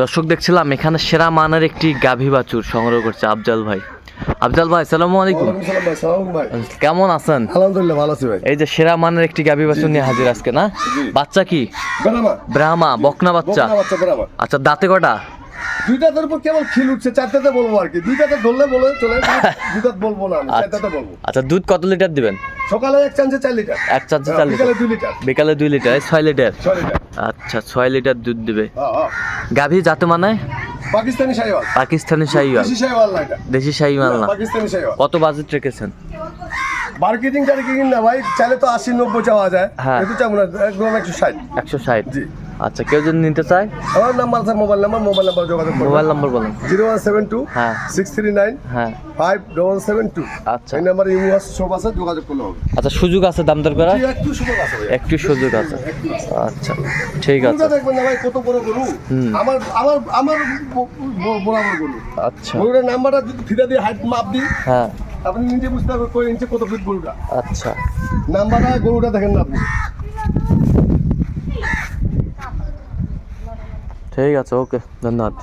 দর্শক দেখছিলাম এখানে সেরা মানের একটি গাভী বাছুর সংগ্রহ করছে আফজাল ভাই। আফজাল ভাই আসসালামু আলাইকুম। কেমন আছেন? আলহামদুলিল্লাহ ভালো আছি ভাই। এই যে সেরা মানের একটি গাভী বাছুর নিয়ে হাজির আজকে না? বাচ্চা কি? ব্রাহ্মা বকনা বাচ্চা। আচ্ছা দাঁতে কটা? দুইটার উপর কেবল খিল উঠছে, চারটাতে বলবো আর কি। দুইটাতে ধরলে বলে চলে, দুইটাতে বলবো না, আমি চারটাতে বলবো। আচ্ছা দুধ কত লিটার দিবেন? সকালে এক চান্সে 4 লিটার, এক চান্সে 4 লিটার, বিকালে 2 লিটার, বিকালে 2 লিটার, 6 লিটার। 6 লিটার। আচ্ছা 6 লিটার দুধ দিবে। হ্যাঁ। গাভী জাতে মানে? পাকিস্তানি শাহিওয়াল। পাকিস্তানি শাহিওয়াল। দেশি শাহিওয়াল না এটা। দেশি শাহিওয়াল না, পাকিস্তানি শাহিওয়াল। কত বাজেট রেখেছেন? মার্কেটিং না ভাই, চাইলে তো 80-90 চাওয়া যায়, হ্যাঁ। কিন্তু চাবো না, একদম 160। 160। জি। আচ্ছা কেউ যদি নিতে চায়? আমার নাম্বার আছে, মোবাইল নাম্বার যোগাযোগ করুন। মোবাইল নাম্বার বলুন। 0172 হ্যাঁ 639 হ্যাঁ 5772। আচ্ছা এই নাম্বারে ইমো আছে, সব আছে, যোগাযোগ করলে হবে। আচ্ছা সুযোগ আছে দাম দর করার? জি, একটু সুযোগ আছে ভাই। একটু সুযোগ আছে। আচ্ছা ঠিক আছে। গরুটা দেখবেন না ভাই, কত বড় গরু। আমার আমার আমার বরাবর গরু। আচ্ছা গরুটার নাম্বারটা যদি ফিতা দিয়ে হাইট মাপ দিই, হ্যাঁ আপনি নিজে বুঝতে পারবেন কয় ইঞ্চি কত ফিট গরুটা। আচ্ছা নাম্বারটা গরুটা দেখেন না আপনি। ঠিক আছে, ওকে, ধন্যবাদ।